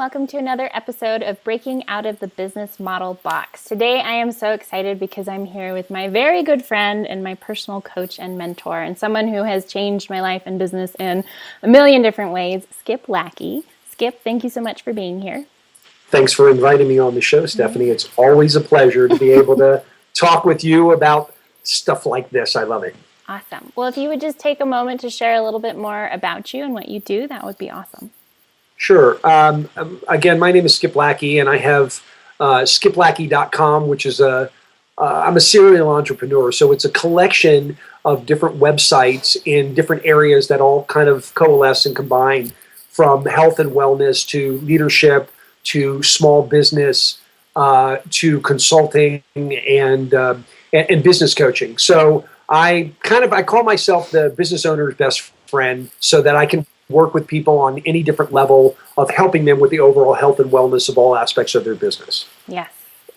welcome to another episode of Breaking Out of the Business Model Box. Today I am so excited because I'm here with my very good friend and my personal coach and mentor and someone who has changed my life and business in a million different ways, Skip Lackey. Skip, thank you so much for being here. Thanks for inviting me on the show, Stephanie. It's always a pleasure to be able to talk with you about stuff like this. I love it. Awesome. Well, if you would just take a moment to share a little bit more about you and what you do, that would be awesome. Sure. Again, my name is Skip Lackey, and I have skiplackey.com, which is I'm a serial entrepreneur. So it's a collection of different websites in different areas that all kind of coalesce and combine, from health and wellness to leadership to small business to consulting and business coaching. So I call myself the business owner's best friend, so that I can work with people on any different level of helping them with the overall health and wellness of all aspects of their business. Yes,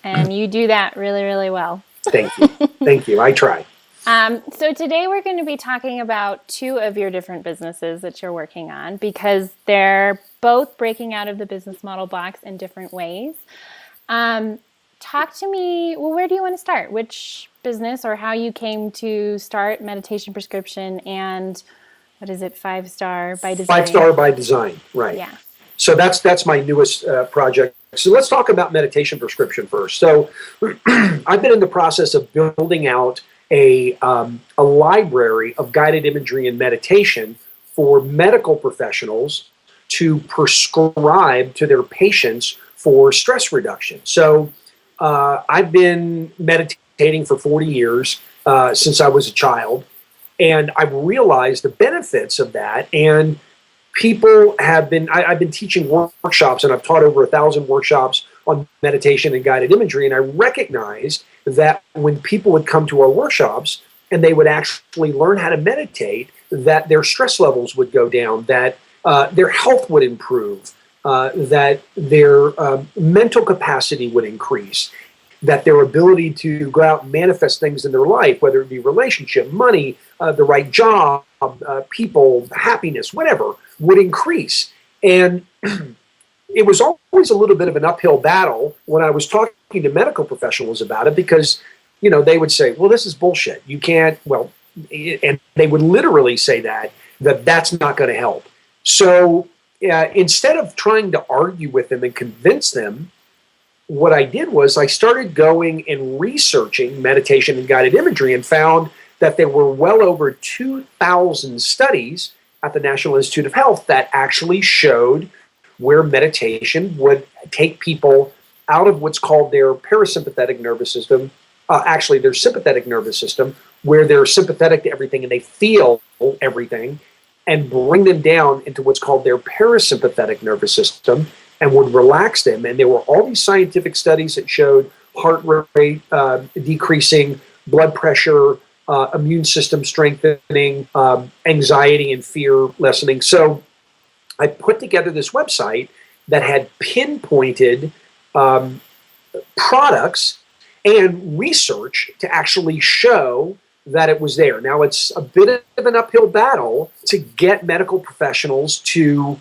and you do that really, really well. Thank you. Thank you. I try. So today we're going to be talking about two of your different businesses that you're working on, because they're both breaking out of the business model box in different ways. Talk to me, well, where do you want to start? Which business, or how you came to start Meditation Prescription and what is it, 5-Star by Design? 5-Star by Design, right. Yeah. So that's my newest project. So let's talk about Meditation Prescription first. So I've been in the process of building out a library of guided imagery and meditation for medical professionals to prescribe to their patients for stress reduction. So I've been meditating for 40 years since I was a child. And I've realized the benefits of that, and people have been, I've been teaching workshops, and I've taught over 1,000 workshops on meditation and guided imagery, and I recognized that when people would come to our workshops and they would actually learn how to meditate, that their stress levels would go down, that their health would improve, that their mental capacity would increase, that their ability to go out and manifest things in their life, whether it be relationship, money, the right job, people, happiness, whatever, would increase. And it was always a little bit of an uphill battle when I was talking to medical professionals about it, because, you know, they would say, well, this is bullshit. You can't, well, and they would literally say that's not going to help. So instead of trying to argue with them and convince them, what I did was I started going and researching meditation and guided imagery, and found that there were well over 2,000 studies at the National Institute of Health that actually showed where meditation would take people out of what's called their parasympathetic nervous system, actually their sympathetic nervous system, where they're sympathetic to everything and they feel everything, and bring them down into what's called their parasympathetic nervous system, and would relax them. And there were all these scientific studies that showed heart rate decreasing, blood pressure, immune system strengthening, anxiety and fear lessening. So I put together this website that had pinpointed products and research to actually show that it was there. Now, it's a bit of an uphill battle to get medical professionals to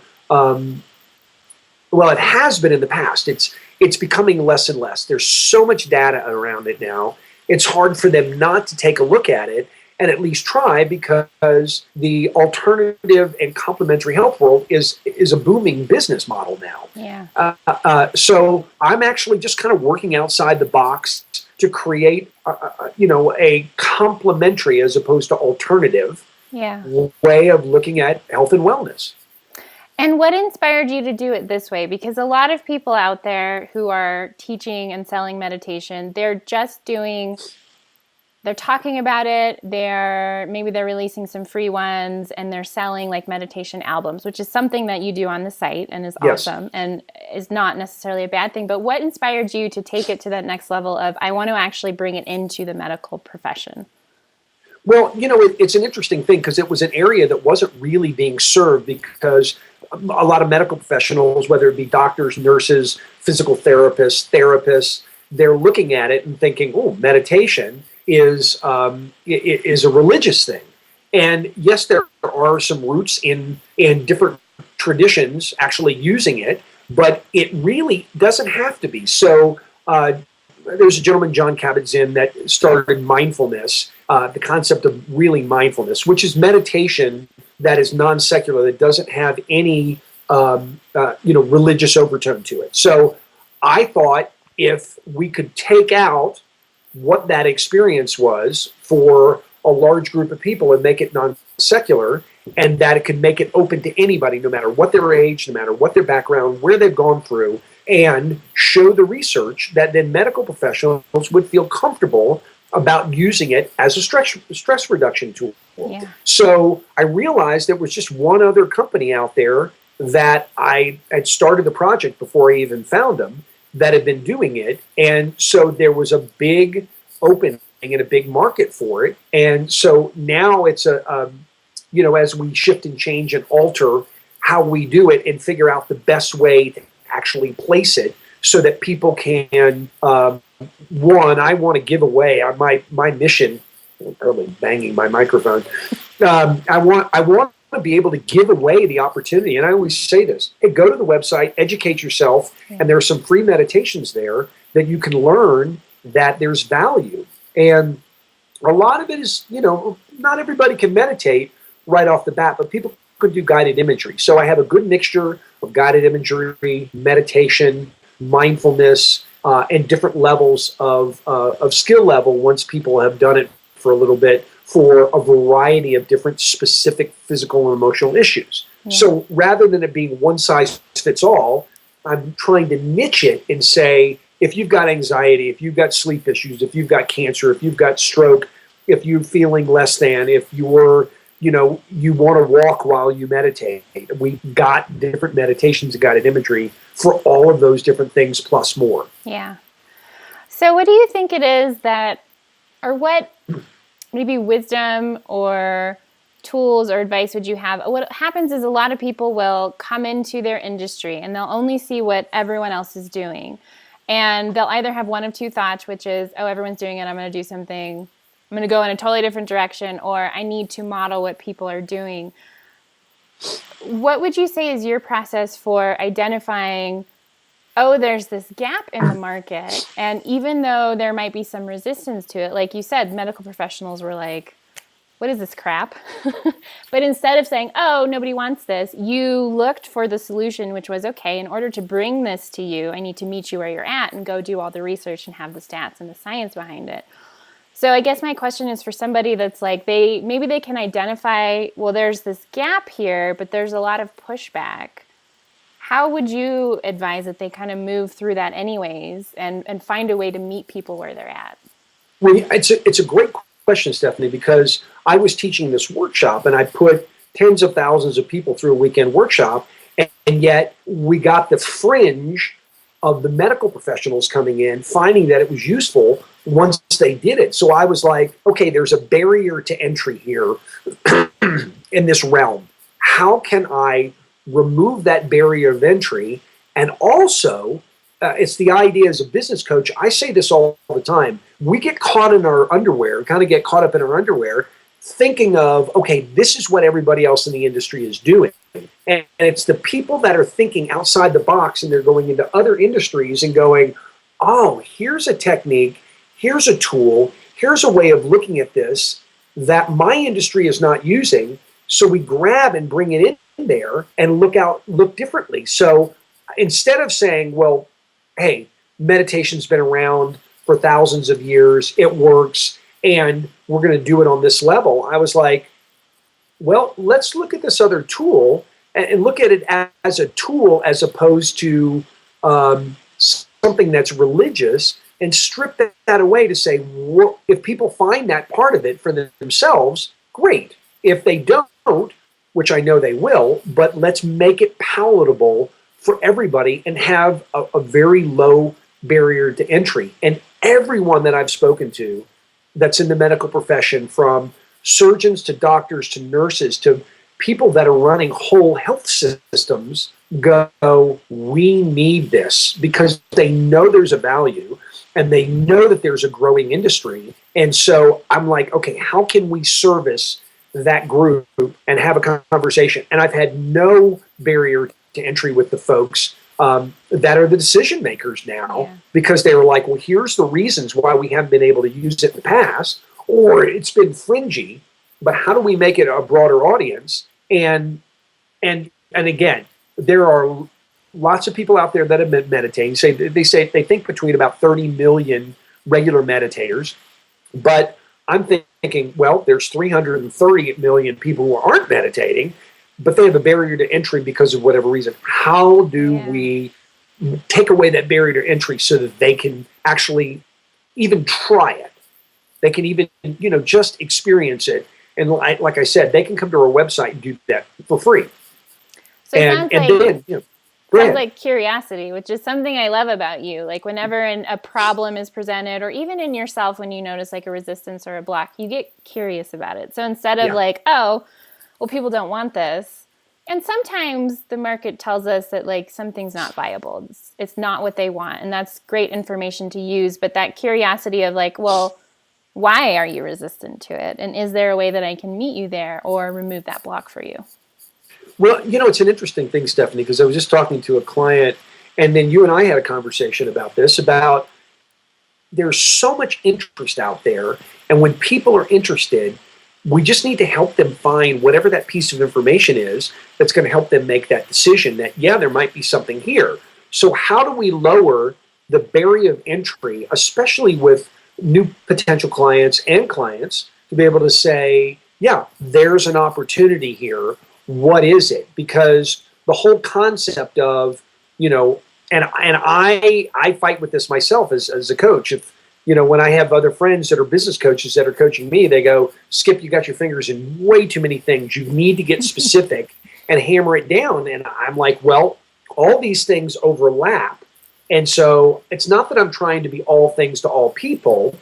well, it has been in the past. It's becoming less and less. There's so much data around it now. It's hard for them not to take a look at it and at least try, because the alternative and complementary health world is a booming business model now. Yeah. So I'm actually just kind of working outside the box to create, a complementary as opposed to alternative way of looking at health and wellness. And what inspired you to do it this way? Because a lot of people out there who are teaching and selling meditation, they're talking about it, maybe they're releasing some free ones, and they're selling like meditation albums, which is something that you do on the site and is awesome and is not necessarily a bad thing. But what inspired you to take it to that next level of, I want to actually bring it into the medical profession? Well, it's an interesting thing, because it was an area that wasn't really being served, because a lot of medical professionals, whether it be doctors, nurses, physical therapists, they're looking at it and thinking, oh, meditation is a religious thing. And yes, there are some roots in different traditions actually using it, but it really doesn't have to be. So there's a gentleman, John Kabat-Zinn, that started mindfulness, the concept of really mindfulness, which is meditation that is non-secular, that doesn't have any religious overtone to it. So I thought if we could take out what that experience was for a large group of people and make it non-secular, and that it could make it open to anybody, no matter what their age, no matter what their background, where they've gone through, and show the research that then medical professionals would feel comfortable about using it as a stress reduction tool. Yeah. So I realized there was just one other company out there that I had started the project before I even found them that had been doing it. And so there was a big opening and a big market for it. And so now it's as we shift and change and alter how we do it and figure out the best way to actually place it so that people can, I want to give away my mission. I'm probably banging my microphone. I want to be able to give away the opportunity. And I always say this: hey, go to the website, educate yourself, and there are some free meditations there that you can learn that there's value. And a lot of it is, not everybody can meditate right off the bat, but people could do guided imagery. So I have a good mixture of guided imagery, meditation, mindfulness, and different levels of skill level once people have done it for a little bit for a variety of different specific physical and emotional issues. Yeah. So rather than it being one size fits all, I'm trying to niche it and say, if you've got anxiety, if you've got sleep issues, if you've got cancer, if you've got stroke, if you're feeling less than, if you're you want to walk while you meditate. We've got different meditations and guided imagery for all of those different things plus more. Yeah. So what do you think it is or what maybe wisdom or tools or advice would you have? What happens is a lot of people will come into their industry and they'll only see what everyone else is doing. And they'll either have one of two thoughts, which is, oh, everyone's doing it, I'm going to do something. I'm going to go in a totally different direction, or I need to model what people are doing. What would you say is your process for identifying, oh, there's this gap in the market, and even though there might be some resistance to it, like you said, medical professionals were like, what is this crap? But instead of saying, oh, nobody wants this, you looked for the solution, which was, okay, in order to bring this to you, I need to meet you where you're at and go do all the research and have the stats and the science behind it. So I guess my question is for somebody that's like, maybe they can identify, well, there's this gap here, but there's a lot of pushback. How would you advise that they kind of move through that anyways and find a way to meet people where they're at? Well, it's a great question, Stephanie, because I was teaching this workshop and I put tens of thousands of people through a weekend workshop, and yet we got the fringe of the medical professionals coming in, finding that it was useful once they did it. So I was like, okay, there's a barrier to entry here in this realm. How can I remove that barrier of entry? And also, it's the idea as a business coach, I say this all the time, we get caught in our underwear, kind of get caught up in our underwear, thinking of, okay, this is what everybody else in the industry is doing. And it's the people that are thinking outside the box and they're going into other industries and going, oh, here's a technique, here's a tool, here's a way of looking at this that my industry is not using. So we grab and bring it in there and look differently. So instead of saying, well, hey, meditation's been around for thousands of years, it works, and we're going to do it on this level, I was like, well, let's look at this other tool and look at it as a tool as opposed to something that's religious, and strip that away to say, well, if people find that part of it for themselves, great. If they don't, which I know they will, but let's make it palatable for everybody and have a very low barrier to entry. And everyone that I've spoken to that's in the medical profession, from surgeons to doctors to nurses to people that are running whole health systems, go, we need this, because they know there's a value and they know that there's a growing industry. And so I'm like, okay, how can we service that group and have a conversation? And I've had no barrier to entry with the folks that are the decision makers now, because they were like, well, here's the reasons why we haven't been able to use it in the past, or it's been fringy, but how do we make it a broader audience? And again, there are lots of people out there that have been meditating. They think between about 30 million regular meditators, but I'm thinking, well, there's 330 million people who aren't meditating, but they have a barrier to entry because of whatever reason. How do we take away that barrier to entry so that they can actually even try it? They can even, just experience it. And like I said, they can come to our website and do that for free. So it sounds like curiosity, which is something I love about you. Like whenever a problem is presented, or even in yourself when you notice like a resistance or a block, you get curious about it. So instead of like, oh, well, people don't want this. And sometimes the market tells us that like something's not viable. It's not what they want. And that's great information to use. But that curiosity of like, well, why are you resistant to it? And is there a way that I can meet you there or remove that block for you? Well, it's an interesting thing, Stephenie, because I was just talking to a client, and then you and I had a conversation about this, about there's so much interest out there. And when people are interested, we just need to help them find whatever that piece of information is that's going to help them make that decision that, there might be something here. So how do we lower the barrier of entry, especially with new potential clients and clients, to be able to say, there's an opportunity here. What is it? Because the whole concept of, and I fight with this myself as a coach. If, when I have other friends that are business coaches that are coaching me, they go, Skip, you got your fingers in way too many things. You need to get specific and hammer it down. And I'm like, well, all these things overlap. And so it's not that I'm trying to be all things to all people,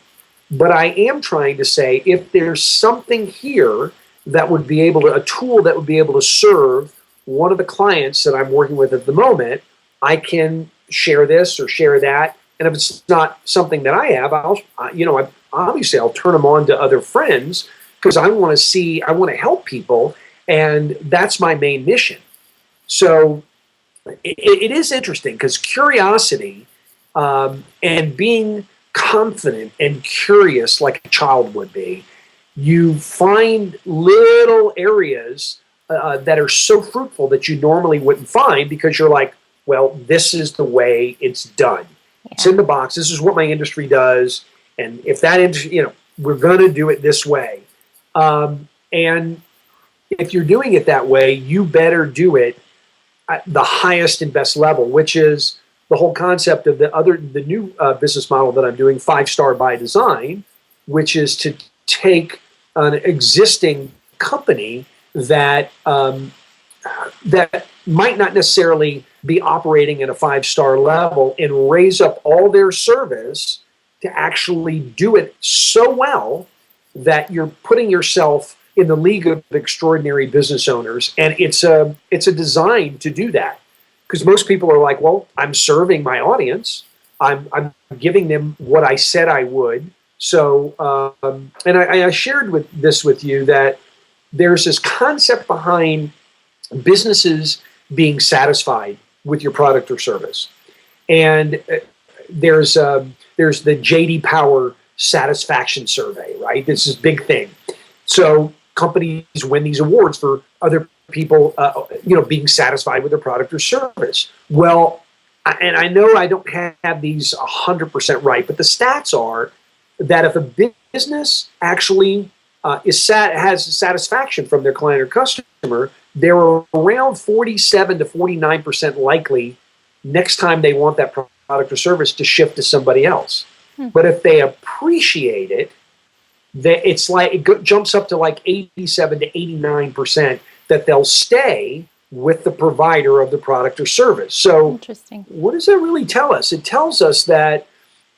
but I am trying to say, if there's something here that would be a tool that would be able to serve one of the clients that I'm working with at the moment, I can share this or share that. And if it's not something that I have, obviously I'll turn them on to other friends, because I want to help people. And that's my main mission. So it is interesting, because curiosity and being confident and curious like a child would be, you find little areas that are so fruitful that you normally wouldn't find, because you're like, well, this is the way it's done. It's in the box. This is what my industry does. And if that industry, we're going to do it this way. And if you're doing it that way, you better do it at the highest and best level, which is the whole concept of the new business model that I'm doing, 5-star by design, which is to take an existing company that that might not necessarily be operating at a 5-star level and raise up all their service to actually do it so well that you're putting yourself in the league of extraordinary business owners. And it's a design to do that, because most people are like, well, I'm serving my audience. I'm giving them what I said I would. So, and I shared this with you, that there's this concept behind businesses being satisfied with your product or service. And there's the J.D. Power satisfaction survey, right? This is a big thing. So companies win these awards for other people, being satisfied with their product or service. Well, and I know I don't have these 100% right, but the stats are that if a business actually has satisfaction from their client or customer, they're around 47 to 49% likely next time they want that product or service to shift to somebody else. But if they appreciate it, it's like it jumps up to like 87 to 89% that they'll stay with the provider of the product or service. So what does that really tell us? It tells us that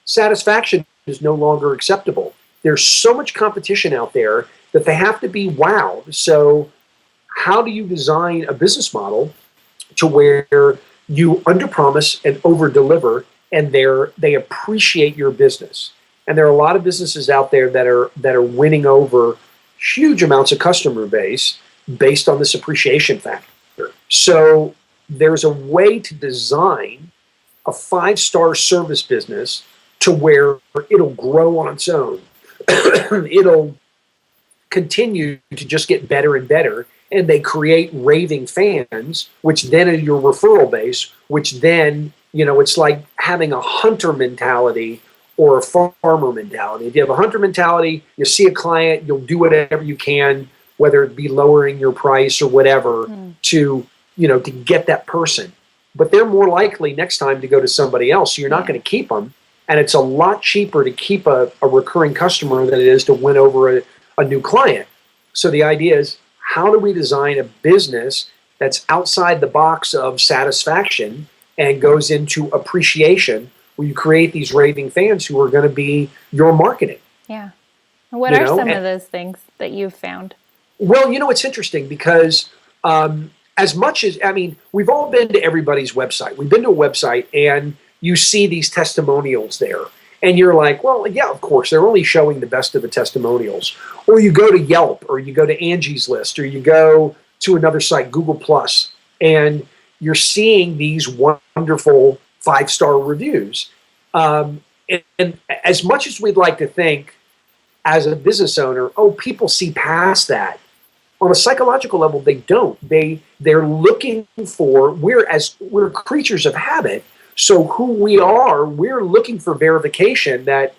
satisfaction is no longer acceptable. There's so much competition out there that they have to be wowed. So how do you design a business model to where you underpromise and overdeliver, and they appreciate your business? And there are a lot of businesses out there that are winning over huge amounts of customer base based on this appreciation factor. So there's a way to design a 5-star service business to where it'll grow on its own. It'll continue to just get better and better. And they create raving fans, which then are your referral base, which then, it's like having a hunter mentality or a farmer mentality. If you have a hunter mentality, you see a client, you'll do whatever you can, whether it be lowering your price or whatever, to get that person. But they're more likely next time to go to somebody else. So you're not going to keep them. And it's a lot cheaper to keep a recurring customer than it is to win over a new client. So the idea is, how do we design a business that's outside the box of satisfaction and goes into appreciation, where you create these raving fans who are going to be your marketing? Yeah. What are some of those things that you've found? Well, it's interesting because as much as, we've all been to everybody's website. We've been to a website and you see these testimonials there. And you're like, well, yeah, of course, they're only showing the best of the testimonials. Or you go to Yelp, or you go to Angie's List, or you go to another site, Google+, and you're seeing these wonderful 5-star reviews. And as much as we'd like to think as a business owner, people see past that, on a psychological level, they don't. They're looking for, we're creatures of habit. So who we are, we're looking for verification that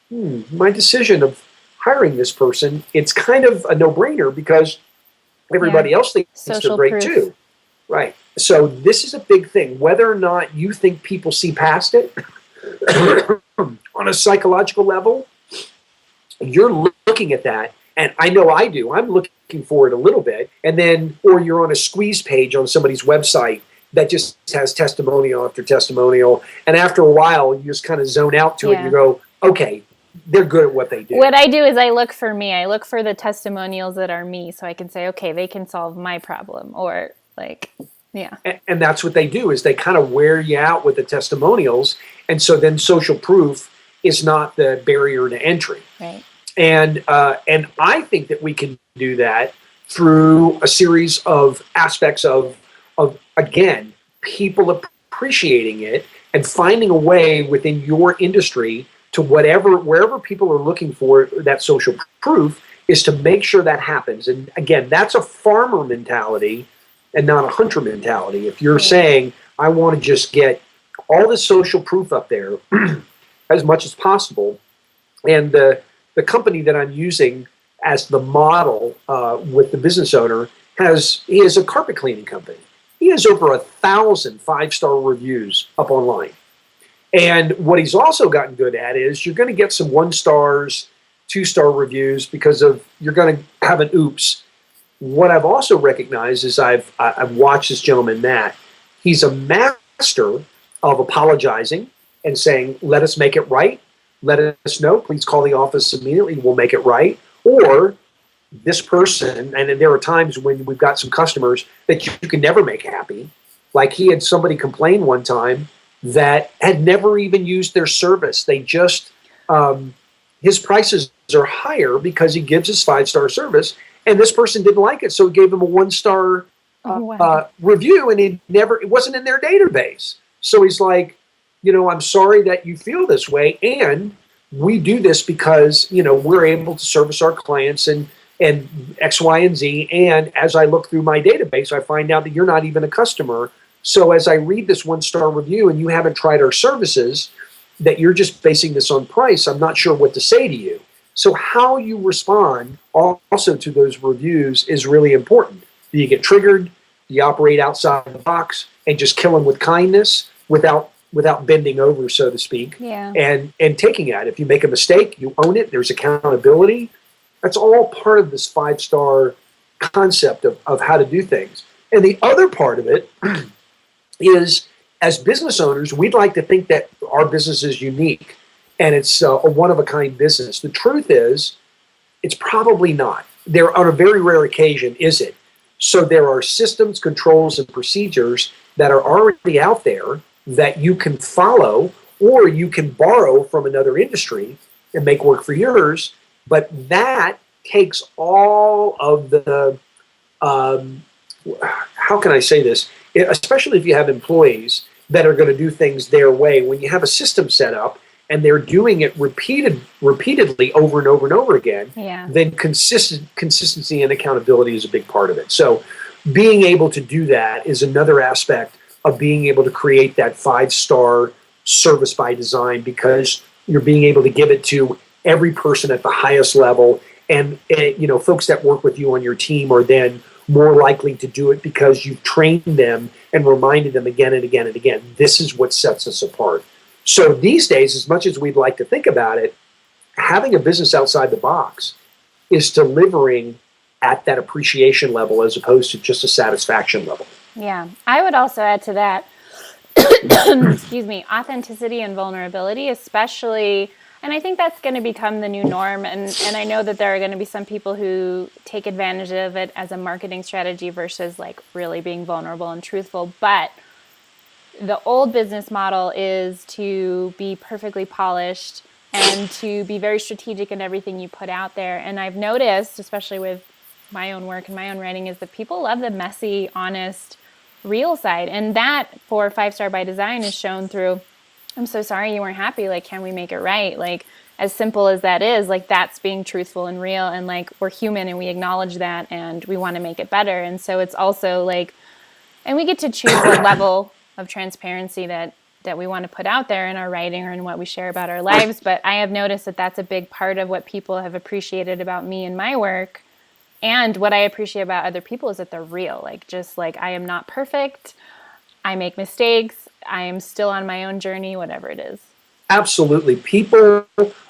my decision of hiring this person, it's kind of a no-brainer because everybody else thinks they're great too. Right. So this is a big thing. Whether or not you think people see past it on a psychological level, you're looking at that. And I know I do. I'm looking for it a little bit. And then, or you're on a squeeze page on somebody's website that just has testimonial after testimonial. And after a while, you just kind of zone out to it and you go, okay, they're good at what they do. What I do is I look for me. I look for the testimonials that are me, so I can say, okay, they can solve my problem, or And that's what they do, is they kind of wear you out with the testimonials. And so then social proof is not the barrier to entry. Right. And I think that we can do that through a series of aspects of again, people appreciating it and finding a way within your industry to wherever people are looking for that social proof, is to make sure that happens. And again, that's a farmer mentality and not a hunter mentality. If you're saying, I want to just get all the social proof up there as much as possible, and the company that I'm using as the model with the business owner he is a carpet cleaning company. He has over 1,000 5-star reviews up online. And what he's also gotten good at is you're going to get some 1-stars, 2-star reviews because you're going to have an oops. What I've also recognized is I've watched this gentleman, Matt. He's a master of apologizing and saying, let us make it right. Let us know. Please call the office immediately. We'll make it right. Or this person, and there are times when we've got some customers that you can never make happy. Like he had somebody complain one time that had never even used their service. They just, his prices are higher because he gives us 5-star service, and this person didn't like it. So he gave him a 1-star review, and it wasn't in their database. So he's like, I'm sorry that you feel this way. And we do this because, we're able to service our clients and X, Y, and Z. And as I look through my database, I find out that you're not even a customer. So as I read this 1-star review and you haven't tried our services, that you're just basing this on price, I'm not sure what to say to you. So how you respond also to those reviews is really important. Do you get triggered? Do you operate outside the box and just kill them with kindness without bending over, so to speak, and taking it? If you make a mistake, you own it. There's accountability. That's all part of this 5-star concept of how to do things. And the other part of it is, as business owners, we'd like to think that our business is unique and it's a one-of-a-kind business. The truth is, it's probably not. There, on a very rare occasion, is it. So there are systems, controls, and procedures that are already out there that you can follow, or you can borrow from another industry and make work for yours. But that takes all of the, how can I say this? especially if you have employees that are going to do things their way, when you have a system set up and they're doing it repeatedly over and over and over again, then consistency and accountability is a big part of it. So being able to do that is another aspect of being able to create that 5-star service by design, because you're being able to give it to every person at the highest level. And folks that work with you on your team are then more likely to do it because you've trained them and reminded them again and again and again. This is what sets us apart. So these days, as much as we'd like to think about it, having a business outside the box is delivering at that appreciation level as opposed to just a satisfaction level. Yeah. I would also add to that, excuse me, authenticity and vulnerability, especially. And I think that's going to become the new norm. And I know that there are going to be some people who take advantage of it as a marketing strategy versus like really being vulnerable and truthful. But the old business model is to be perfectly polished and to be very strategic in everything you put out there. And I've noticed, especially with my own work and my own writing, is that people love the messy, honest, real side. And that for 5-star by design is shown through, I'm so sorry you weren't happy. Like, can we make it right? Like, as simple as that is, like, that's being truthful and real. And like, we're human and we acknowledge that and we want to make it better. And so it's also like, and we get to choose what level of transparency that we want to put out there in our writing or in what we share about our lives. But I have noticed that that's a big part of what people have appreciated about me and my work. And what I appreciate about other people is that they're real. Like, just like, I am not perfect. I make mistakes. I am still on my own journey, whatever it is. Absolutely. People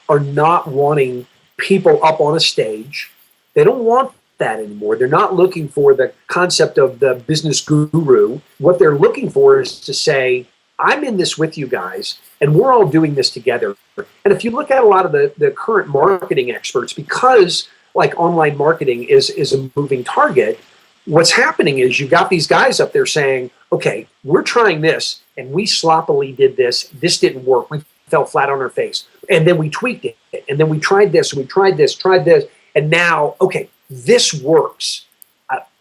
are not wanting people up on a stage. They don't want that anymore. They're not looking for the concept of the business guru. What they're looking for is to say, I'm in this with you guys, and we're all doing this together. And if you look at a lot of the current marketing experts, because like online marketing is a moving target, what's happening is you've got these guys up there saying, okay, we're trying this, and we sloppily did this. This didn't work. We fell flat on our face. And then we tweaked it. And then we tried this, we tried this. And now, okay, this works.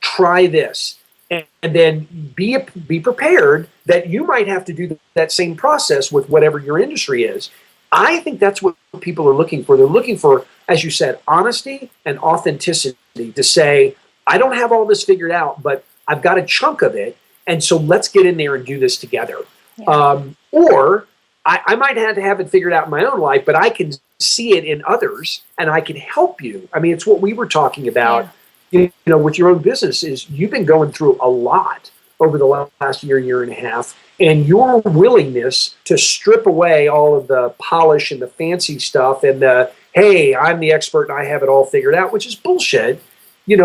Try this. And then be prepared that you might have to do that same process with whatever your industry is. I think that's what people are looking for. They're looking for, as you said, honesty and authenticity, to say, I don't have all this figured out, but I've got a chunk of it. And so let's get in there and do this together. Yeah. Or I might have to have it figured out in my own life, but I can see it in others and I can help you. I mean, it's what we were talking about, with your own business. Is you've been going through a lot over the last year and a half, and your willingness to strip away all of the polish and the fancy stuff and the, hey, I'm the expert and I have it all figured out, which is bullshit,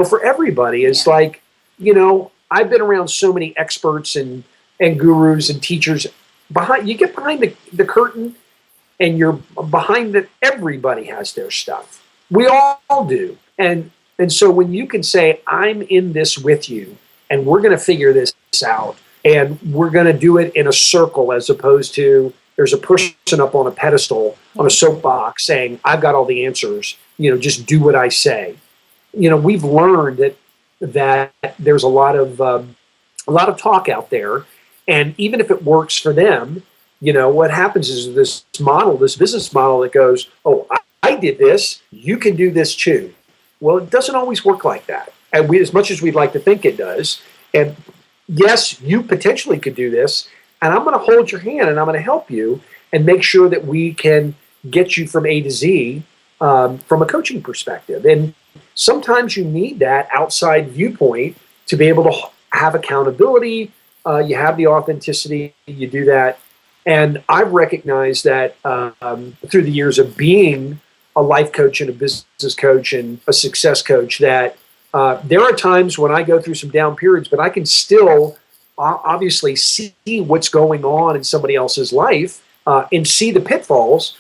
for everybody. It's like, I've been around so many experts and gurus and teachers. You get behind the curtain and you're behind that. Everybody has their stuff. We all do. And so when you can say, I'm in this with you and we're going to figure this out and we're going to do it in a circle, as opposed to there's a person up on a pedestal on a soapbox saying, I've got all the answers, just do what I say. We've learned that there's a lot of talk out there. And even if it works for them, what happens is this business model that goes, oh, I did this, you can do this too. Well, it doesn't always work like that. And as much as we'd like to think it does. And yes, you potentially could do this, and I'm going to hold your hand and I'm going to help you and make sure that we can get you from A to Z from a coaching perspective. And sometimes you need that outside viewpoint to be able to have accountability. You have the authenticity, you do that. And I've recognized that through the years of being a life coach and a business coach and a success coach, that there are times when I go through some down periods, but I can still obviously see what's going on in somebody else's life and see the pitfalls.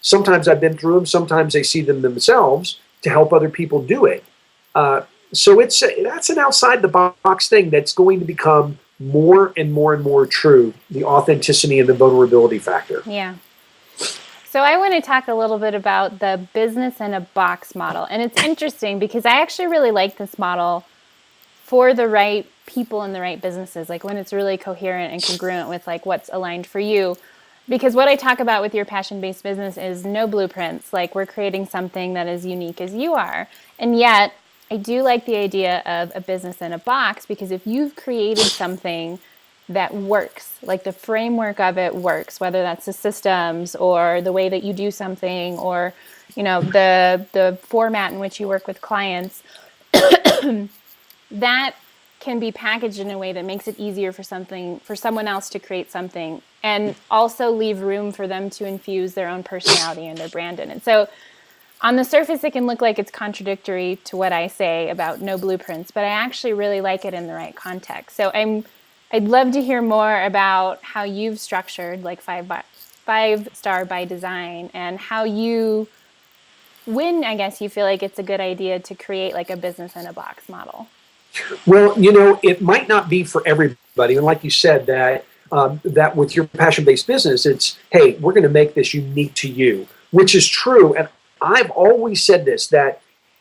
Sometimes I've been through them, sometimes they see them themselves to help other people do it. So that's an outside the box thing that's going to become more and more and more true, the authenticity and the vulnerability factor. Yeah. So I want to talk a little bit about the business in a box model. And it's interesting because I actually really like this model for the right people in the right businesses, like when it's really coherent and congruent with like what's aligned for you. Because what I talk about with your passion-based business is no blueprints. Like we're creating something that is unique as you are. And yet I do like the idea of a business in a box, because if you've created something that works, like the framework of it works, whether that's the systems or the way that you do something, or, you know, the format in which you work with clients, that can be packaged in a way that makes it easier for someone else to create something, and also leave room for them to infuse their own personality and their brand in it. So on the surface, it can look like it's contradictory to what I say about no blueprints, but I actually really like it in the right context. So I'd love to hear more about how you've structured like 5-star by design, and how when I guess you feel like it's a good idea to create like a business in a box model. Well, you know, it might not be for everybody. And like you said, that with your passion-based business, it's, hey, we're going to make this unique to you, which is true. And I've always said this, that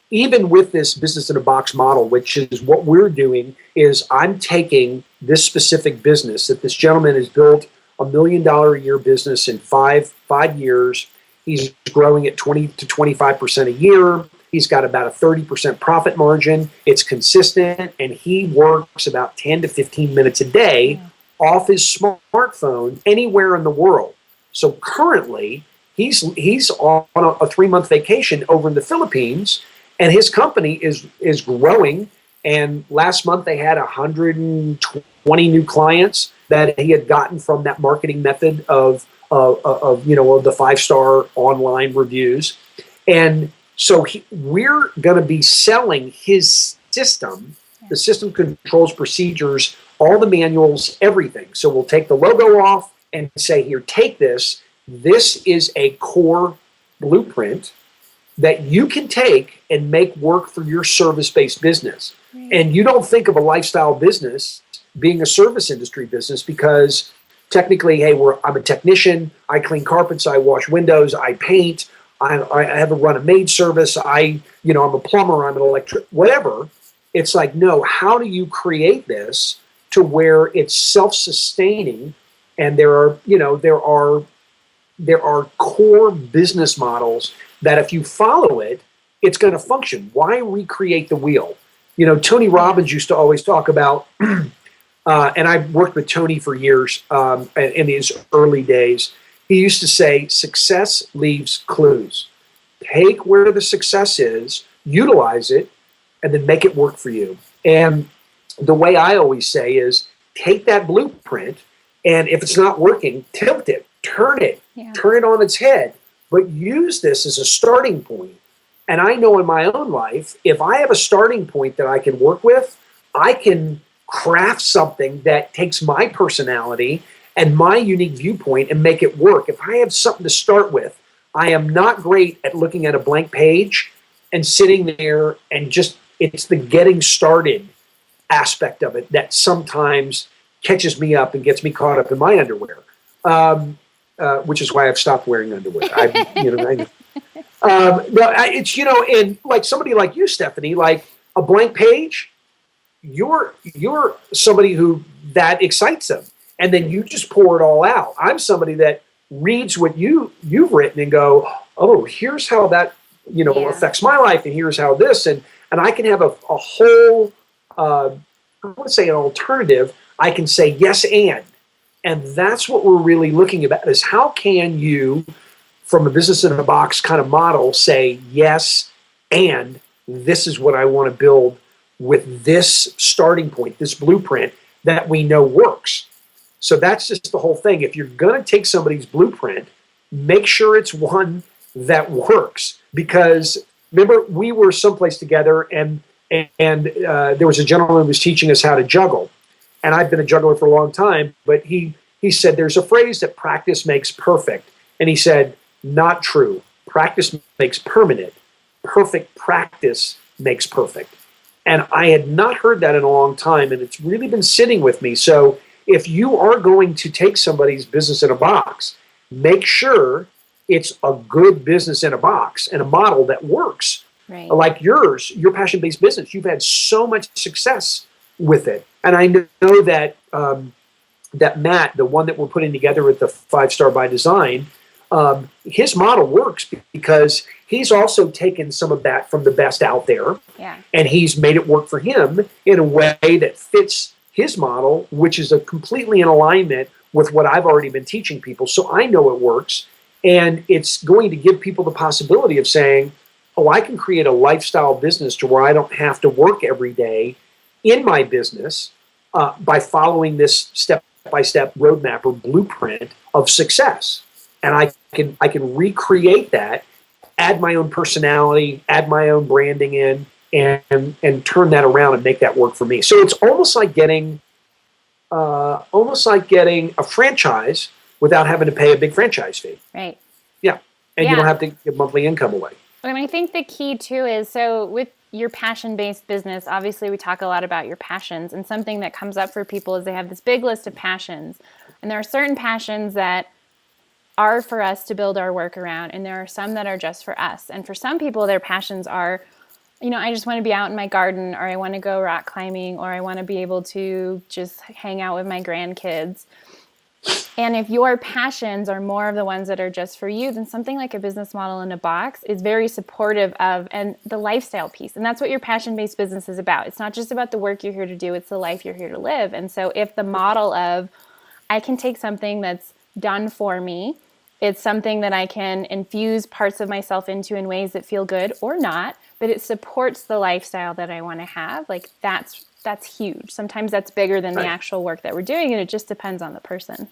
even with this business in a box model, which is what we're doing, is I'm taking this specific business that this gentleman has built $1 million a year business in five years. He's growing at 20 to 25% a year. He's got about a 30% profit margin. It's consistent, and he works about 10 to 15 minutes a day off his smartphone anywhere in the world. So currently, he's on a 3-month vacation over in the Philippines, and his company is growing. And last month they had 120 new clients that he had gotten from that marketing method of the 5-star online reviews. And so we're going to be selling his system. The system controls procedures, all the manuals, everything. So we'll take the logo off and say, here, take this. This is a core blueprint that you can take and make work for your service-based business. Right. And you don't think of a lifestyle business being a service industry business, because technically, hey, I'm a technician. I clean carpets. I wash windows. I paint. I have run a maid service. I'm a plumber. I'm an electric, whatever. It's like, no, how do you create this to where it's self-sustaining? And there are core business models that if you follow it, it's going to function. Why recreate the wheel? You know, Tony Robbins used to always talk about, and I've worked with Tony for years in his early days. He used to say, success leaves clues. Take where the success is, utilize it, and then make it work for you. And the way I always say is, take that blueprint, and if it's not working, tilt it, turn it on its head, but use this as a starting point. And I know in my own life, if I have a starting point that I can work with, I can craft something that takes my personality and my unique viewpoint and make it work. If I have something to start with, I am not great at looking at a blank page and sitting there and it's the getting started aspect of it that sometimes catches me up and gets me caught up in my underwear, which is why I've stopped wearing underwear. And like somebody like you, Stephenie, like a blank page, you're somebody who that excites them. And then you just pour it all out. I'm somebody that reads what you've written and go, oh, here's how that affects my life, and here's how this, and I can have a whole I want to say an alternative. I can say yes and that's what we're really looking at, is how can you, from a business in a box kind of model, say yes and this is what I want to build with this starting point, this blueprint that we know works. So that's just the whole thing. If you're going to take somebody's blueprint, make sure it's one that works. Because remember, we were someplace together, and there was a gentleman who was teaching us how to juggle. And I've been a juggler for a long time, but he said there's a phrase that practice makes perfect. And he said, not true. Practice makes permanent. Perfect practice makes perfect. And I had not heard that in a long time, and it's really been sitting with me. So if you are going to take somebody's business in a box, make sure it's a good business in a box and a model that works. Right. Like yours, your passion-based business, you've had so much success with it. And I know that that Matt, the one that we're putting together with the 5-Star by Design, his model works because he's also taken some of that from the best out there, and he's made it work for him in a way that fits his model, which is completely in alignment with what I've already been teaching people. So I know it works, and it's going to give people the possibility of saying, oh, I can create a lifestyle business to where I don't have to work every day in my business by following this step-by-step roadmap or blueprint of success. And I can recreate that, add my own personality, add my own branding in, and turn that around and make that work for me. So it's almost like getting a franchise without having to pay a big franchise fee. Right. Yeah. And you don't have to give monthly income away. And I think the key too is, so with your passion-based business, obviously we talk a lot about your passions, and something that comes up for people is they have this big list of passions, and there are certain passions that are for us to build our work around, and there are some that are just for us. And for some people, their passions are, I just want to be out in my garden, or I want to go rock climbing, or I want to be able to just hang out with my grandkids. And if your passions are more of the ones that are just for you, then something like a business model in a box is very supportive of and the lifestyle piece. And that's what your passion-based business is about. It's not just about the work you're here to do, it's the life you're here to live. And so if the model of I can take something that's done for me, it's something that I can infuse parts of myself into in ways that feel good or not, but it supports the lifestyle that I want to have, like that's huge. Sometimes that's bigger than the actual work that we're doing, and it just depends on the person.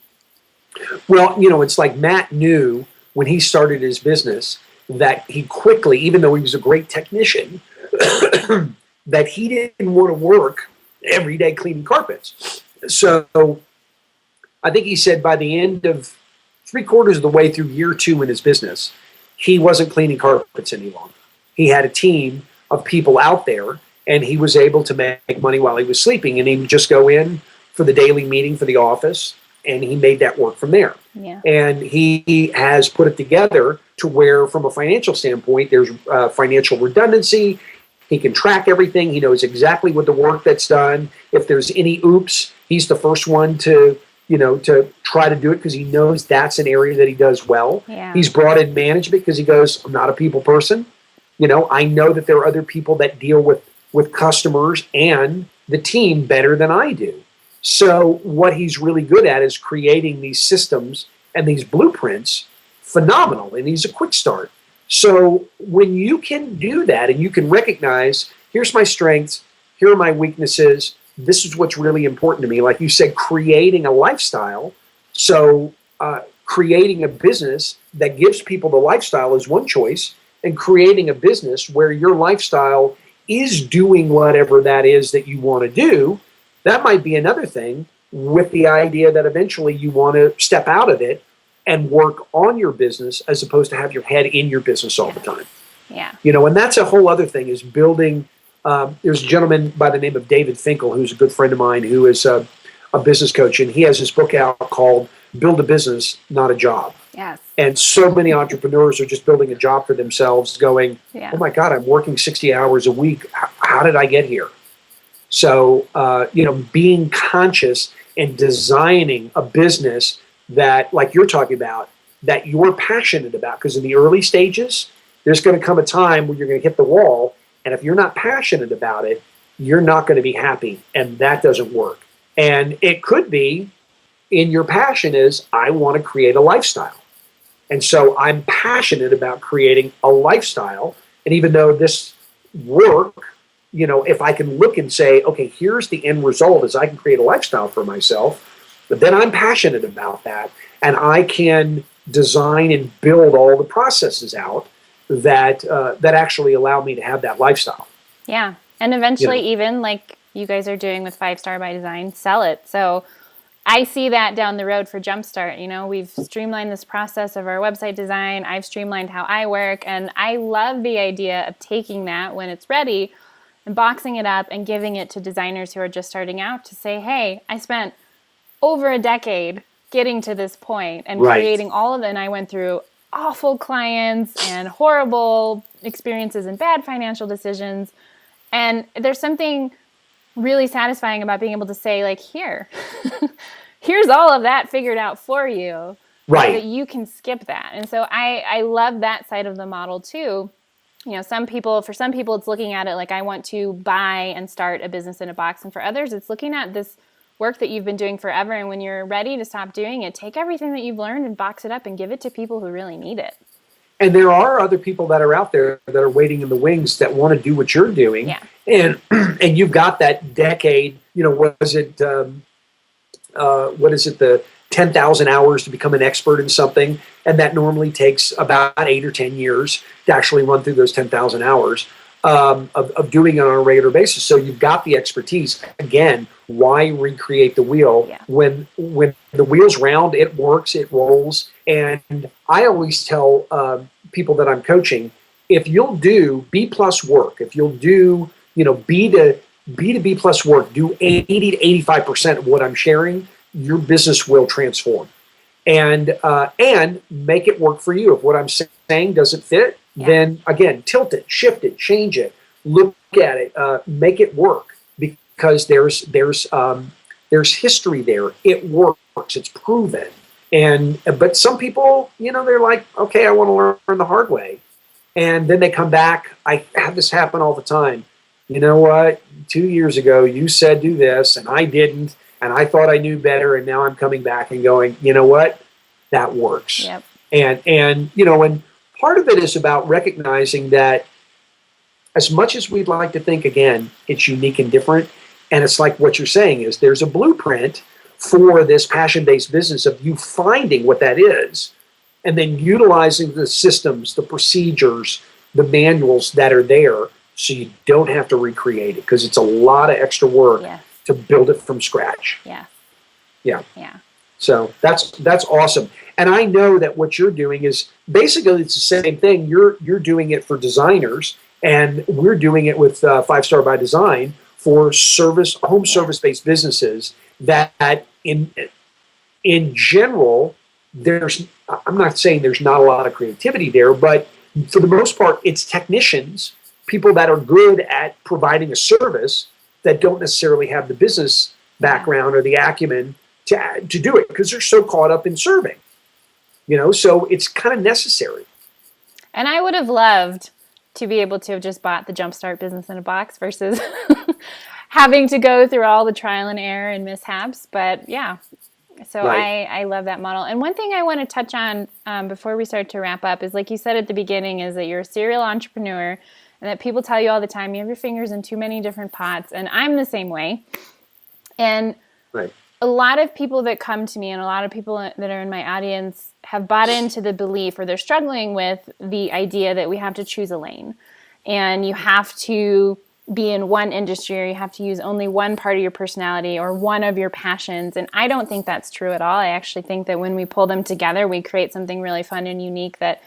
Well, it's like Matt knew when he started his business that he quickly, even though he was a great technician, that he didn't want to work every day cleaning carpets. So I think he said by the end of 3/4 of the way through year 2 in his business, he wasn't cleaning carpets any longer. He had a team of people out there, and he was able to make money while he was sleeping. And he would just go in for the daily meeting for the office, and he made that work from there. Yeah. And he has put it together to where, from a financial standpoint, there's financial redundancy. He can track everything. He knows exactly what the work that's done. If there's any oops, he's the first one to try to do it because he knows that's an area that he does well. Yeah. He's brought in management because he goes, I'm not a people person. I know that there are other people that deal with customers and the team better than I do. So what he's really good at is creating these systems and these blueprints, phenomenal, and he's a quick start. So when you can do that and you can recognize, here's my strengths, here are my weaknesses, this is what's really important to me. Like you said, creating a lifestyle. So creating a business that gives people the lifestyle is one choice, and creating a business where your lifestyle is doing whatever that is that you want to do, that might be another thing, with the idea that eventually you want to step out of it and work on your business as opposed to have your head in your business all the time. Yeah. And that's a whole other thing, is building. There's a gentleman by the name of David Finkel, who's a good friend of mine, who is a business coach, and he has his book out called Build a Business, Not a Job. Yes. And so many entrepreneurs are just building a job for themselves going, oh my God, I'm working 60 hours a week. How did I get here? So, being conscious and designing a business that, like you're talking about, that you're passionate about, because in the early stages, there's going to come a time where you're going to hit the wall. And if you're not passionate about it, you're not going to be happy. And that doesn't work. And it could be in your passion is, I want to create a lifestyle. And so I'm passionate about creating a lifestyle. And even though this work, if I can look and say, okay, here's the end result, is I can create a lifestyle for myself, but then I'm passionate about that. And I can design and build all the processes out that actually allow me to have that lifestyle. Yeah. And eventually, even like you guys are doing with 5-Star by Design, sell it. So I see that down the road for Jumpstart. We've streamlined this process of our website design. I've streamlined how I work. And I love the idea of taking that when it's ready and boxing it up and giving it to designers who are just starting out to say, hey, I spent over a decade getting to this point and creating all of it. And I went through awful clients and horrible experiences and bad financial decisions. And there's something really satisfying about being able to say, like, here's all of that figured out for you, so that you can skip that. And so I love that side of the model too. You know, for some people, it's looking at it like, I want to buy and start a business in a box. And for others, it's looking at this work that you've been doing forever. And when you're ready to stop doing it, take everything that you've learned and box it up and give it to people who really need it. And there are other people that are out there that are waiting in the wings that want to do what you're doing. Yeah. And you've got that decade, you know, what is it, the 10,000 hours to become an expert in something, and that normally takes about 8 or 10 years to actually run through those 10,000 hours of doing it on a regular basis. So you've got the expertise. Again, why recreate the wheel? Yeah. When the wheel's round, it works, it rolls. And I always tell people that I'm coaching, if you'll do B plus work, if you'll do, you know, B to B plus work, do 80 to 85% of what I'm sharing, your business will transform, and make it work for you. If what I'm saying doesn't fit, then again, tilt it, shift it, change it, look at it, make it work, because there's history there. It works. It's proven. But some people, you know, they're like, okay, I want to learn the hard way, and then they come back. I have this happen all the time. You know what? 2 years ago, you said do this, and I didn't. And I thought I knew better, and now I'm coming back and going, you know what? That works. Yep. And you know, and part of it is about recognizing that as much as we'd like to think, again, it's unique and different, and it's like what you're saying is there's a blueprint for this passion-based business of you finding what that is, and then utilizing the systems, the procedures, the manuals that are there, so you don't have to recreate it, because it's a lot of extra work. Yeah. To build it from scratch. Yeah. So that's awesome. And I know that what you're doing is basically it's the same thing. You're doing it for designers, and we're doing it with 5 Star by Design for home service-based businesses that in general, I'm not saying there's not a lot of creativity there, but for the most part, it's technicians, people that are good at providing a service that don't necessarily have the business background or the acumen to do it, because they're so caught up in serving, you know, so it's kind of necessary. And I would have loved to be able to have just bought the Jumpstart business in a box versus having to go through all the trial and error and mishaps. But yeah, so right. I love that model. And one thing I want to touch on before we start to wrap up is, like you said at the beginning, is that you're a serial entrepreneur. And that people tell you all the time, you have your fingers in too many different pots. And I'm the same way. And right. A lot of people that come to me and a lot of people that are in my audience have bought into the belief, or they're struggling with the idea that we have to choose a lane. And you have to be in one industry, or you have to use only one part of your personality or one of your passions. And I don't think that's true at all. I actually think that when we pull them together, we create something really fun and unique that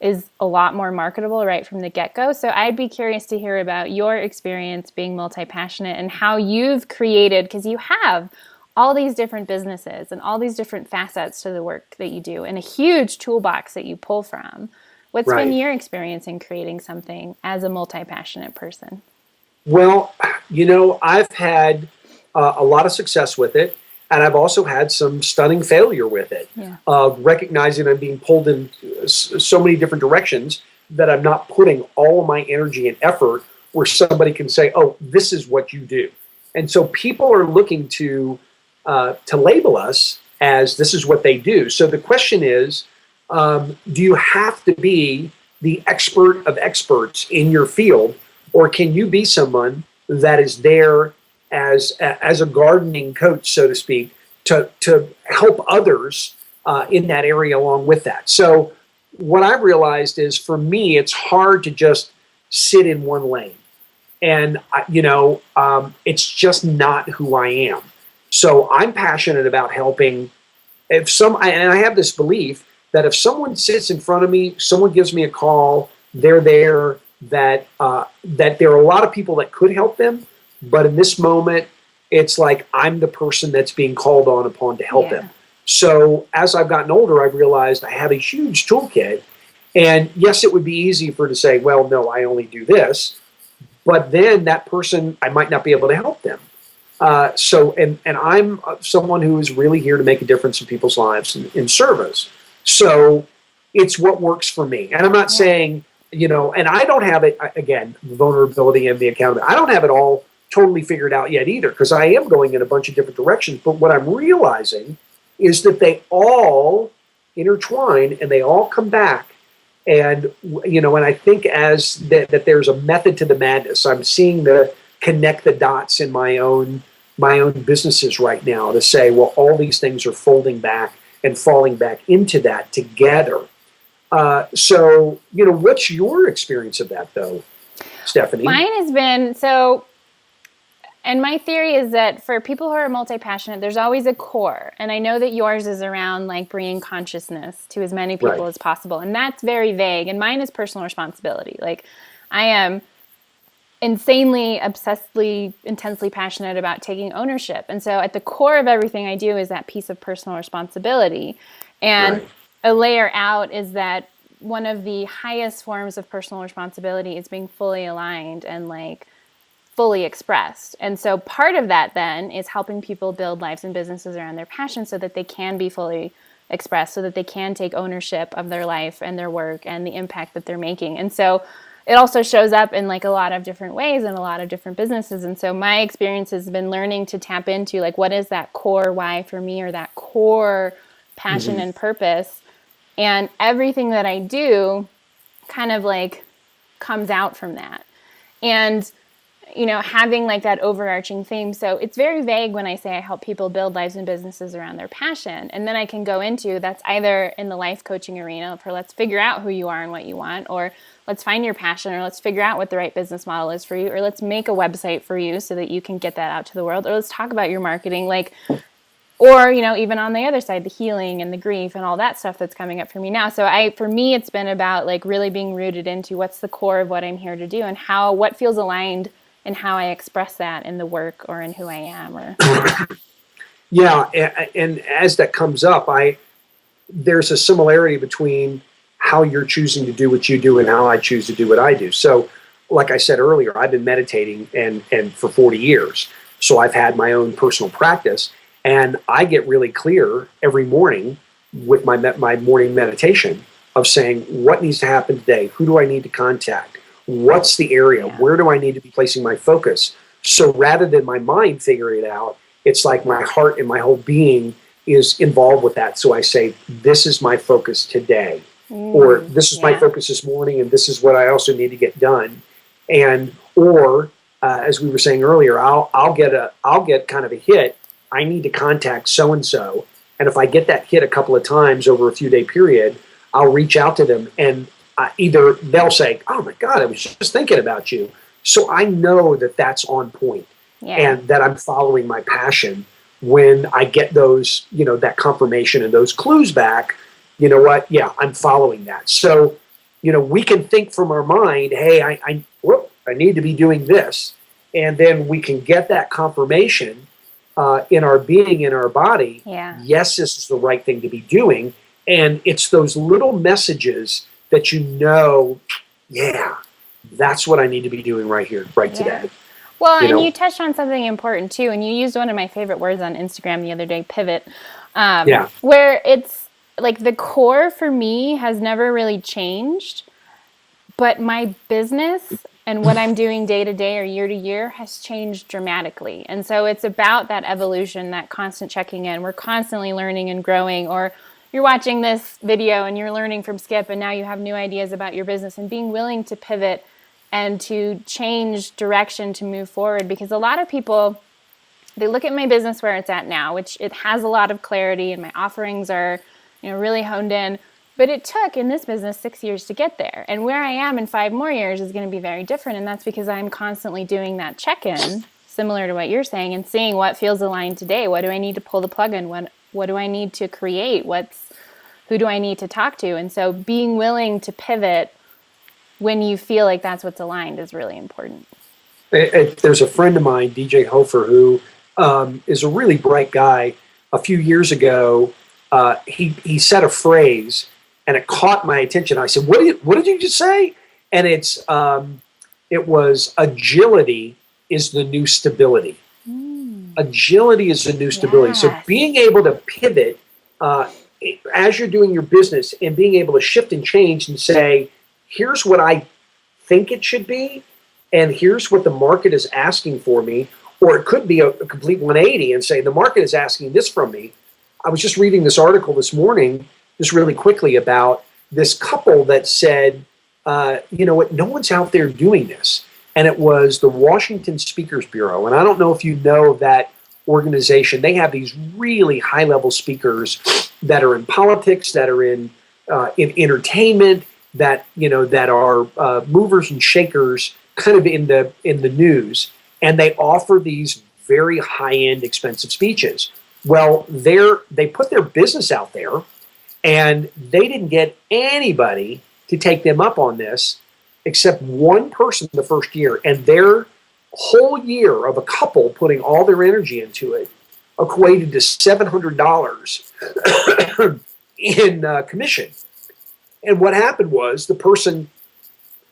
is a lot more marketable right from the get-go. So I'd be curious to hear about your experience being multi-passionate and how you've created, because you have all these different businesses and all these different facets to the work that you do and a huge toolbox that you pull from. What's been your experience in creating something as a multi-passionate person? Well, you know, I've had a lot of success with it. And I've also had some stunning failure with it, of recognizing I'm being pulled in so many different directions that I'm not putting all of my energy and effort where somebody can say, oh, this is what you do. And so people are looking to label us as this is what they do. So the question is, do you have to be the expert of experts in your field, or can you be someone that is there as a gardening coach, so to speak, to help others in that area along with that? So what I've realized is, for me, it's hard to just sit in one lane. And, it's just not who I am. So I'm passionate about helping. And I have this belief that if someone sits in front of me, someone gives me a call, they're there, that there are a lot of people that could help them. But in this moment, it's like I'm the person that's being called upon to help them. So as I've gotten older, I've realized I have a huge toolkit. And yes, it would be easy for to say, well, no, I only do this. But then that person, I might not be able to help them. And I'm someone who is really here to make a difference in people's lives in service. So it's what works for me. And I'm not saying, and I don't have it, again, the vulnerability and the accountability, I don't have it all totally figured out yet either, because I am going in a bunch of different directions. But what I'm realizing is that they all intertwine and they all come back. And, and I think as that there's a method to the madness. I'm seeing connect the dots in my own businesses right now to say, well, all these things are folding back and falling back into that together. So, what's your experience of that, though, Stephenie? Mine has been and my theory is that for people who are multi-passionate, there's always a core. And I know that yours is around like bringing consciousness to as many people as possible. And that's very vague. And mine is personal responsibility. Like I am insanely, obsessively, intensely passionate about taking ownership. And so at the core of everything I do is that piece of personal responsibility. And a layer out is that one of the highest forms of personal responsibility is being fully aligned and like fully expressed. And so part of that then is helping people build lives and businesses around their passion so that they can be fully expressed, so that they can take ownership of their life and their work and the impact that they're making. And so it also shows up in like a lot of different ways in a lot of different businesses. And so my experience has been learning to tap into like, what is that core why for me, or that core passion and purpose? And everything that I do kind of like comes out from that. And having like that overarching theme. So it's very vague when I say I help people build lives and businesses around their passion. And then I can go into that's either in the life coaching arena for let's figure out who you are and what you want, or let's find your passion, or let's figure out what the right business model is for you, or let's make a website for you so that you can get that out to the world, or let's talk about your marketing, or, even on the other side, the healing and the grief and all that stuff that's coming up for me now. So for me, it's been about like really being rooted into what's the core of what I'm here to do and what feels aligned and how I express that in the work or in who I am. Yeah, and as that comes up, there's a similarity between how you're choosing to do what you do and how I choose to do what I do. So, like I said earlier, I've been meditating and for 40 years. So I've had my own personal practice, and I get really clear every morning with my morning meditation of saying what needs to happen today, who do I need to contact, what's the area, where do I need to be placing my focus? So rather than my mind figuring it out, it's like my heart and my whole being is involved with that. So I say, this is my focus today, or this is my focus this morning, and this is what I also need to get done. Or as we were saying earlier, I'll get kind of a hit. I need to contact so-and-so. And if I get that hit a couple of times over a few day period, I'll reach out to them, and either they'll say, oh my God, I was just thinking about you. So I know that that's on point and that I'm following my passion when I get those, that confirmation and those clues back. You know what? Yeah, I'm following that. So, we can think from our mind, hey, I need to be doing this. And then we can get that confirmation in our being, in our body. Yeah. Yes, this is the right thing to be doing. And it's those little messages that that's what I need to be doing right here, today. Well, and you touched on something important too, and you used one of my favorite words on Instagram the other day, pivot, where it's like the core for me has never really changed, but my business and what I'm doing day to day or year to year has changed dramatically. And so it's about that evolution, that constant checking in. We're constantly learning and growing, or you're watching this video and you're learning from Skip, and now you have new ideas about your business, and being willing to pivot and to change direction to move forward. Because a lot of people, they look at my business where it's at now, which it has a lot of clarity and my offerings are, really honed in. But it took in this business 6 years to get there. And where I am in 5 more years is going to be very different. And that's because I'm constantly doing that check-in, similar to what you're saying, and seeing what feels aligned today. What do I need to pull the plug in? What do I need to create? Who do I need to talk to? And so being willing to pivot when you feel like that's what's aligned is really important. There's a friend of mine, DJ Hofer, who is a really bright guy. A few years ago, he said a phrase, and it caught my attention. I said, what did you just say? And it was agility is the new stability. Agility is the new stability. So Yes. being able to pivot as you're doing your business and being able to shift and change and say, here's what I think it should be, and here's what the market is asking for me. Or it could be a complete 180 and say, the market is asking this from me. I was just reading this article this morning, just really quickly, about this couple that said, you know what, no one's out there doing this. And it was the Washington Speakers Bureau. And I don't know if you know that organization. They have these really high-level speakers that are in politics, that are in entertainment, that that are movers and shakers, kind of in the news, and they offer these very high-end, expensive speeches. Well, they put their business out there, and they didn't get anybody to take them up on this, except one person the first year, and their whole year of a couple putting all their energy into it equated to $700 in commission. And what happened was the person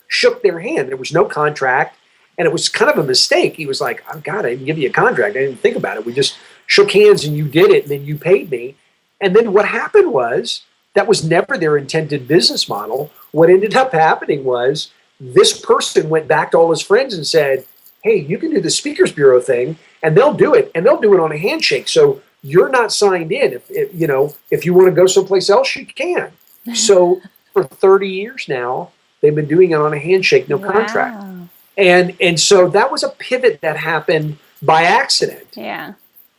shook their hand. There was no contract, and it was kind of a mistake. He was like, oh, God, I didn't give you a contract. I didn't think about it. We just shook hands, and you did it, and then you paid me. And then what happened was, that was never their intended business model. What ended up happening was this person went back to all his friends and said, hey, you can do the Speakers Bureau thing, and they'll do it, and they'll do it on a handshake. So you're not signed in. If you want to go someplace else, you can. So for 30 years now, they've been doing it on a handshake, no contract. And so that was a pivot that happened by accident. Yeah.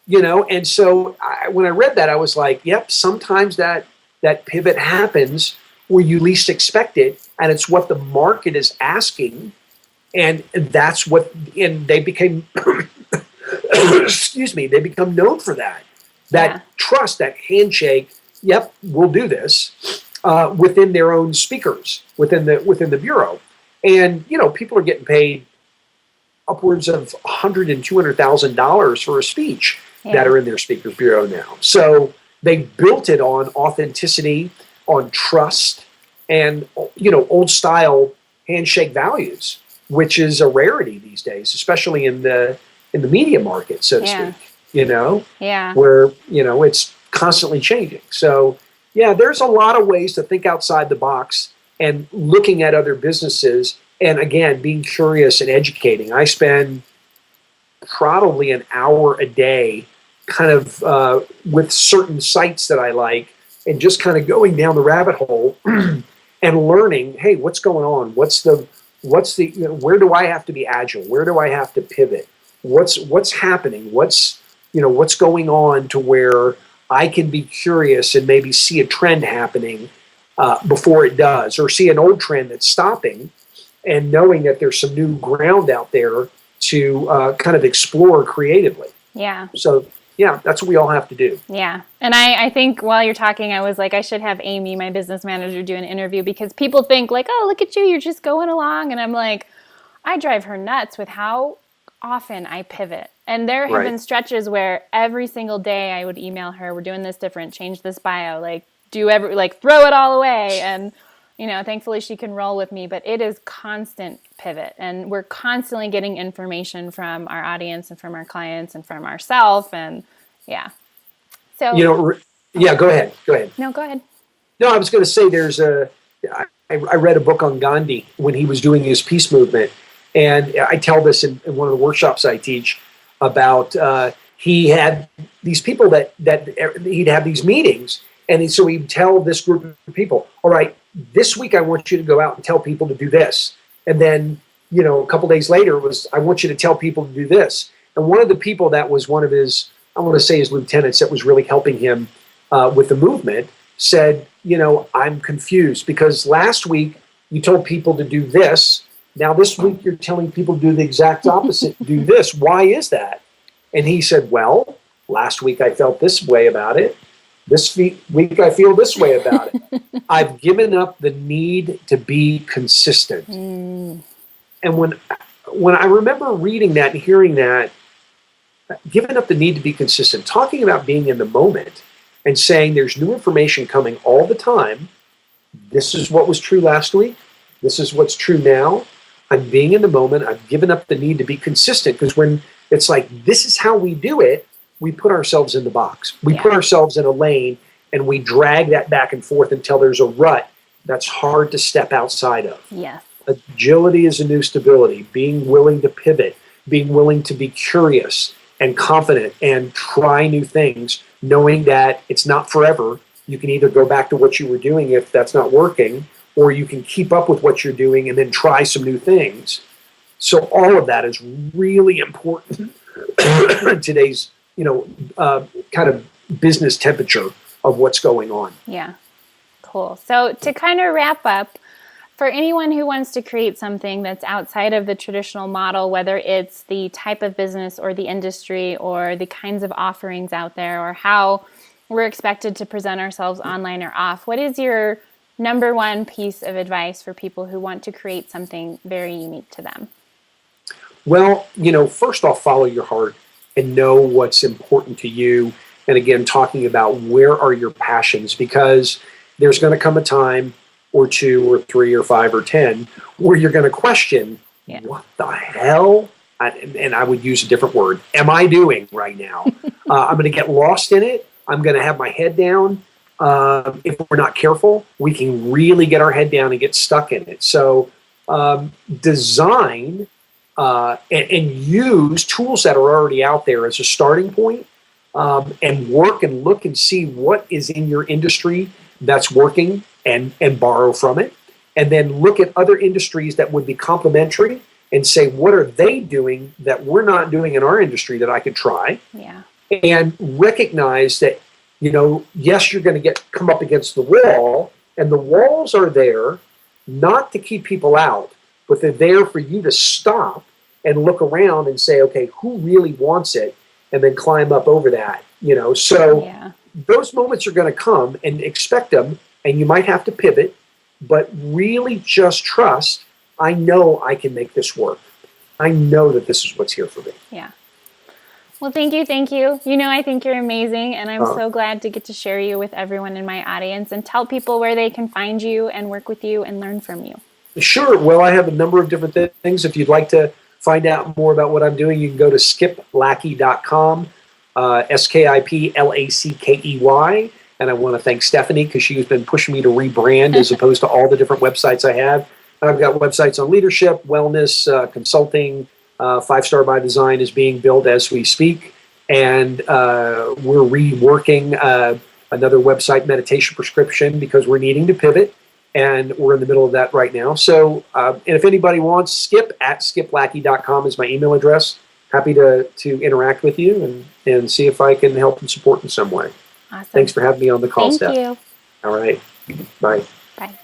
And so when I read that, I was like, yep, sometimes that pivot happens where you least expect it, and it's what the market is asking, and that's what, and they became, excuse me, they become known for that trust, that handshake. Yep, we'll do this within their own speakers, within the bureau, and people are getting paid upwards of $100,000 and $200,000 for a speech that are in their Speakers Bureau now. So they built it on authenticity, on trust, and old style handshake values, which is a rarity these days, especially in the media market, so to speak. Where it's constantly changing. So there's a lot of ways to think outside the box and looking at other businesses, and again, being curious and educating. I spend probably an hour a day kind of with certain sites that I like, and just kind of going down the rabbit hole and learning, hey, what's going on? What's the where do I have to be agile? Where do I have to pivot? What's happening? What's going on to where I can be curious and maybe see a trend happening before it does, or see an old trend that's stopping, and knowing that there's some new ground out there to kind of explore creatively. Yeah. So that's what we all have to do. Yeah. And I think while you're talking, I was like, I should have Amy, my business manager, do an interview, because people think like, oh, look at you, you're just going along. And I'm like, I drive her nuts with how often I pivot. And there have been stretches where every single day I would email her, we're doing this different, change this bio, throw it all away. And, thankfully she can roll with me, but it is constant pivot. And we're constantly getting information from our audience and from our clients and from ourselves. And So, go ahead. No, go ahead. No, I was going to say I read a book on Gandhi when he was doing his peace movement. And I tell this in one of the workshops I teach about, he had these people that he'd have these meetings. And so he'd tell this group of people, all right, this week I want you to go out and tell people to do this. And then, a couple days later was, I want you to tell people to do this. And one of the people that was one of his, I want to say his lieutenants that was really helping him with the movement said, I'm confused because last week you told people to do this. Now this week you're telling people to do the exact opposite, do this. Why is that? And he said, well, last week I felt this way about it. This week I feel this way about it. I've given up the need to be consistent. And when I remember reading that and hearing that, giving up the need to be consistent, talking about being in the moment and saying there's new information coming all the time. This is what was true last week. This is what's true now. I'm being in the moment. I've given up the need to be consistent, because when It's like, this is how we do it. We put ourselves in the box. We put ourselves in a lane, and we drag that back and forth until there's a rut that's hard to step outside of. Yes. Agility is a new stability. Being willing to pivot, being willing to be curious and confident and try new things, knowing that it's not forever. You can either go back to what you were doing if that's not working, or you can keep up with what you're doing and then try some new things. So all of that is really important in today's, kind of business temperature of what's going on. Yeah. Cool. So to kind of wrap up, for anyone who wants to create something that's outside of the traditional model, whether it's the type of business or the industry or the kinds of offerings out there or how we're expected to present ourselves online or off, what is your number one piece of advice for people who want to create something very unique to them? Well, first off, follow your heart and know what's important to you. And again, talking about where are your passions, because there's going to come a time or 2 or 3 or 5 or 10 where you're going to question, what the hell? And I would use a different word, am I doing right now? I'm going to get lost in it. I'm going to have my head down. If we're not careful, we can really get our head down and get stuck in it. So design and use tools that are already out there as a starting point, and work and look and see what is in your industry that's working and borrow from it. And then look at other industries that would be complementary and say, what are they doing that we're not doing in our industry that I could try? Yeah. And recognize that, yes, you're going to come up against the wall, and the walls are there not to keep people out, but they're there for you to stop and look around and say, okay, who really wants it? And then climb up over that, So those moments are going to come, and expect them, and you might have to pivot, but really just trust, I know I can make this work. I know that this is what's here for me. Yeah. Well, thank you. I think you're amazing, and I'm so glad to get to share you with everyone in my audience and tell people where they can find you and work with you and learn from you. Sure. Well, I have a number of different things. If you'd like to find out more about what I'm doing, you can go to skiplackey.com, SKIPLACKEY. And I want to thank Stephenie, because she's been pushing me to rebrand as opposed to all the different websites I have. And I've got websites on leadership, wellness, consulting. 5-Star by Design is being built as we speak. And we're reworking another website, meditation prescription, because we're needing to pivot. And we're in the middle of that right now. So, and if anybody wants, skip@skiplackey.com is my email address. Happy to interact with you and see if I can help and support in some way. Awesome. Thanks for having me on the call, Thank Steph. you. All right. Bye. Bye.